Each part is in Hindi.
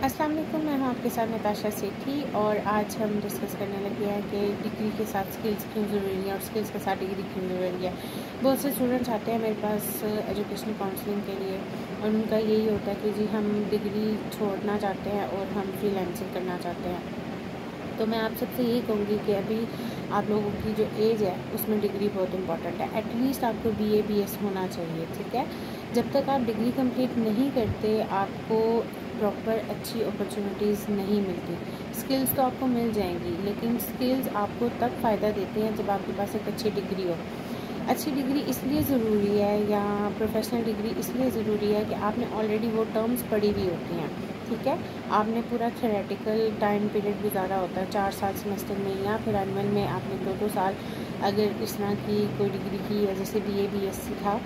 अस्सलाम वालेकुम, मैं हूँ आपके साथ नताशा सेठी और आज हम डिस्कस करने लगे हैं कि डिग्री के साथ स्किल्स क्यों ज़रूरी है और स्किल्स के साथ डिग्री क्यों ज़रूरी है। बहुत से स्टूडेंट्स आते हैं मेरे पास एजुकेशनल काउंसलिंग के लिए और उनका यही होता है कि जी हम डिग्री छोड़ना चाहते हैं और हम फ्रीलांसिंग करना चाहते हैं। तो मैं आप सबसे यही कहूँगी कि अभी आप लोगों की जो एज है उसमें डिग्री बहुत इंपॉर्टेंट है। एटलीस्ट आपको BA BS होना चाहिए, ठीक है। जब तक आप डिग्री कंप्लीट नहीं करते आपको प्रॉपर अच्छी अपॉर्चुनिटीज़ नहीं मिलती। स्किल्स तो आपको मिल जाएंगी, लेकिन स्किल्स आपको तब फ़ायदा देते हैं जब आपके पास एक अच्छी डिग्री हो। अच्छी डिग्री इसलिए ज़रूरी है या प्रोफेशनल डिग्री इसलिए ज़रूरी है कि आपने ऑलरेडी वो टर्म्स पढ़ी हुई होती हैं, ठीक है। आपने पूरा थ्योरेटिकल टाइम पीरियड गुजारा होता है 4 साल सेमेस्टर में या फिर एनुअल में आपने 2-2 साल अगर इस तरह की कोई डिग्री की है, जैसे BA BSc था,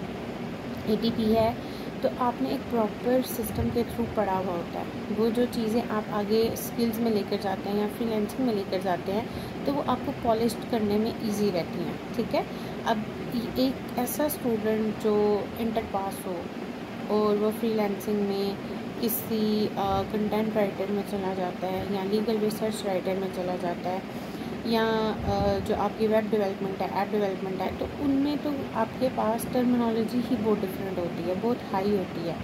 ATP है, तो आपने एक प्रॉपर सिस्टम के थ्रू पढ़ा हुआ होता है। वो जो चीज़ें आप आगे स्किल्स में लेकर जाते हैं या फ्रीलांसिंग में लेकर जाते हैं तो वो आपको पॉलिश्ड करने में इजी रहती हैं, ठीक है। अब एक ऐसा स्टूडेंट जो इंटर पास हो और वो फ्रीलांसिंग में किसी कंटेंट राइटर में चला जाता है या लीगल रिसर्च राइटर में चला जाता है या जो आपकी वेब डेवलपमेंट है, ऐप डेवलपमेंट है, तो उनमें तो आपके पास टर्मिनोलॉजी ही बहुत डिफरेंट होती है, बहुत हाई होती है।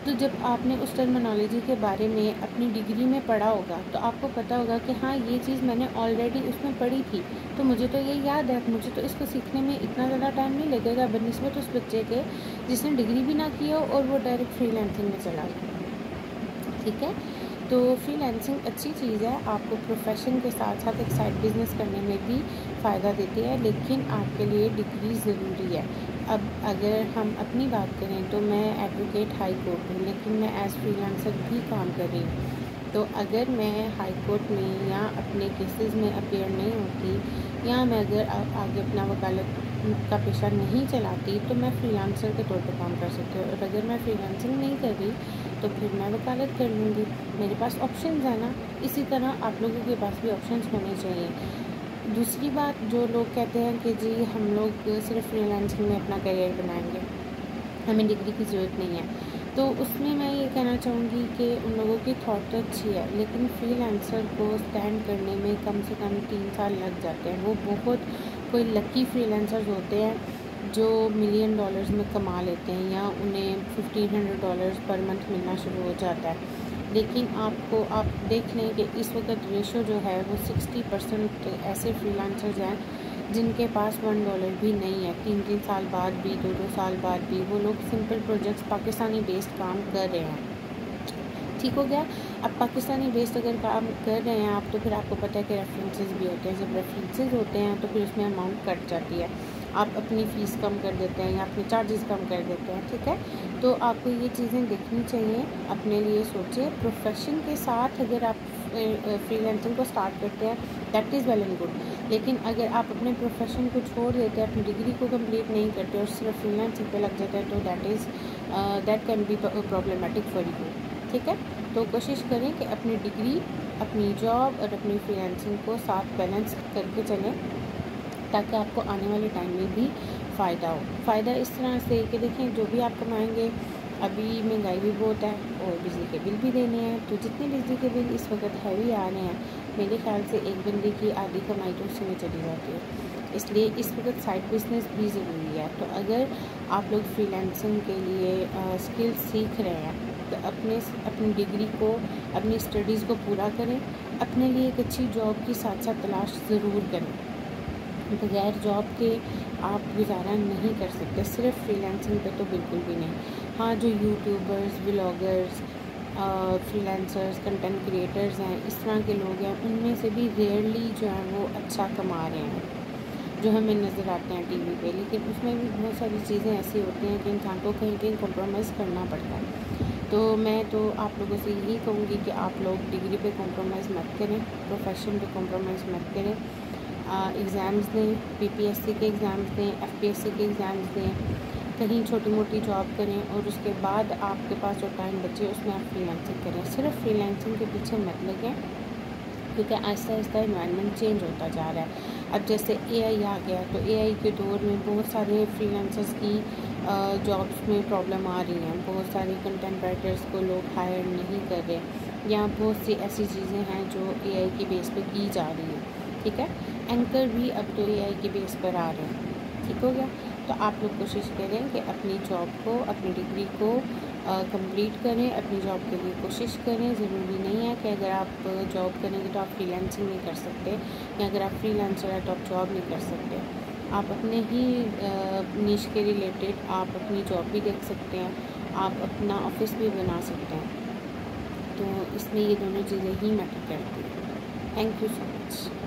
तो जब आपने उस टर्मिनोलॉजी के बारे में अपनी डिग्री में पढ़ा होगा तो आपको पता होगा कि हाँ ये चीज़ मैंने ऑलरेडी उसमें पढ़ी थी, तो मुझे तो ये याद है, मुझे तो इसको सीखने में इतना ज़्यादा टाइम नहीं लगेगा बनिस्बत उस बच्चे के जिसने डिग्री भी ना की हो और वो डायरेक्ट फ्रीलांसिंग में चला जाए, ठीक है। तो फ्रीलांसिंग अच्छी चीज़ है, आपको प्रोफेशन के साथ साथ एक साइड बिज़नेस करने में भी फ़ायदा देती है, लेकिन आपके लिए डिग्री ज़रूरी है। अब अगर हम अपनी बात करें तो मैं एडवोकेट हाई कोर्ट हूँ, लेकिन मैं एज़ फ्रीलांसर भी काम कर रही हूँ। तो अगर मैं हाई कोर्ट में या अपने केसेस में अपीयर नहीं होती या मैं अगर आगे अपना वकालत का पेशा नहीं चलाती तो मैं फ्रीलांसर के तौर पर काम कर सकती हूँ, और अगर मैं फ्रीलांसिंग नहीं कर रही तो फिर मैं वकालत कर लूँगी। मेरे पास ऑप्शंस है ना, इसी तरह आप लोगों के पास भी ऑप्शंस होने चाहिए। दूसरी बात, जो लोग कहते हैं कि जी हम लोग सिर्फ फ्रीलांसिंग में अपना करियर बनाएंगे, हमें डिग्री की ज़रूरत नहीं है, तो उसमें मैं ये कहना चाहूँगी कि उन लोगों की थॉट तो अच्छी है, लेकिन फ्रीलांसर को स्टैंड करने में कम से कम 3 साल लग जाते हैं। वो बहुत कोई लकी फ्रीलांसर्स होते हैं जो $1 मिलियन में कमा लेते हैं या उन्हें $1500 पर मंथ मिलना शुरू हो जाता है। लेकिन आप देख लें कि इस वक्त रेशो जो है वो 60% ऐसे फ्रीलांसर्स हैं जिनके पास $1 भी नहीं है। 3-3 साल बाद भी, 2-2 साल बाद भी वो लोग सिंपल प्रोजेक्ट्स पाकिस्तानी बेस्ड काम कर रहे हैं, ठीक हो गया। अब पाकिस्तानी बेस्ड अगर काम कर रहे हैं आप, तो फिर आपको पता है कि रेफरेंसेस भी होते हैं। जब रेफरेंसेस होते हैं तो फिर उसमें अमाउंट कट जाती है, आप अपनी फ़ीस कम कर देते हैं या अपने चार्जेस कम कर देते हैं, ठीक है। तो आपको ये चीज़ें देखनी चाहिए, अपने लिए सोचिए। प्रोफेशन के साथ अगर आप फ्रीलांसिंग को स्टार्ट करते हैं that is well and good, लेकिन अगर आप अपने प्रोफेशन को छोड़ देते हैं, अपनी डिग्री को कंप्लीट नहीं करते और सिर्फ फ्रीलांसिंग पे लग जाते हैं, तो that can be problematic for you, ठीक है। तो कोशिश करें कि अपनी डिग्री, अपनी जॉब और अपनी फ्रीलांसिंग को साथ बैलेंस करके चलें, ताकि आपको आने वाले टाइम में भी फ़ायदा हो। फ़ायदा इस तरह से कि देखें, जो भी आप कमाएंगे, अभी महंगाई भी बहुत है और बिजली के बिल भी देने हैं, तो जितने बिजली के बिल इस वक्त हैवी आ रहे हैं, मेरे ख्याल से एक बंदे की आधी कमाई तो उसी में चली जाती है। इसलिए इस वक्त साइड बिज़नेस भी ज़रूरी है। तो अगर आप लोग फ्रीलांसिंग के लिए स्किल्स सीख रहे हैं तो अपनी डिग्री को, अपनी स्टडीज़ को पूरा करें, अपने लिए एक अच्छी जॉब की साथ साथ तलाश ज़रूर करें। बगैर जॉब के आप गुजारा नहीं कर सकते, सिर्फ फ्रीलांसिंग पे तो बिल्कुल भी नहीं। हाँ, जो YouTubers, vloggers, freelancers, content creators हैं, इस तरह के लोग हैं, उनमें से भी रेयरली जो है वो अच्छा कमा रहे हैं, जो हमें नज़र आते हैं टीवी पे। लेकिन उसमें भी बहुत सारी चीज़ें ऐसी होती हैं कि इंसान को कहीं कहीं कॉम्प्रोमाइज़ करना पड़ता है। तो मैं तो आप लोगों से यही कहूँगी कि आप लोग डिग्री पे कॉम्प्रोमाइज़ मत करें, प्रोफेशन पे कॉम्प्रोमाइज़ मत करें। एग्ज़ाम्स दें, PPSC के एग्ज़ाम्स दें, FPSC के एग्ज़ाम्स दें, कहीं छोटी मोटी जॉब करें और उसके बाद आपके पास जो टाइम बचे उसमें आप फ्रीलांसिंग करें। सिर्फ फ्रीलांसिंग के पीछे मत लगें, क्योंकि आहिस्ता आहिस्ता इन्वायरमेंट चेंज होता जा रहा है। अब जैसे AI आ गया, तो AI के दौर में बहुत सारे फ्रीलांसर्स की जॉब्स में प्रॉब्लम आ रही हैं, बहुत सारे कंटेंट राइटर्स को लोग हायर नहीं कर रहे। या बहुत सी ऐसी चीज़ें हैं जो एआई के बेस पे की जा रही हैं, ठीक है। एंकर भी अब तो एआई के बेस पर आ रहे हैं, ठीक हो गया। तो आप लोग कोशिश करें कि अपनी जॉब को, अपनी डिग्री को कंप्लीट करें, अपनी जॉब के लिए कोशिश करें। ज़रूरी नहीं है कि अगर आप जॉब करेंगे तो आप फ्रीलांसिंग नहीं कर सकते, या अगर आप फ्रीलांसर है तो आप जॉब नहीं कर सकते। आप अपने ही निश के रिलेटेड आप अपनी जॉब भी देख सकते हैं, आप अपना ऑफिस भी बना सकते हैं। तो इसमें ये दोनों चीज़ें ही मैटर करती हैं। Thank you so much.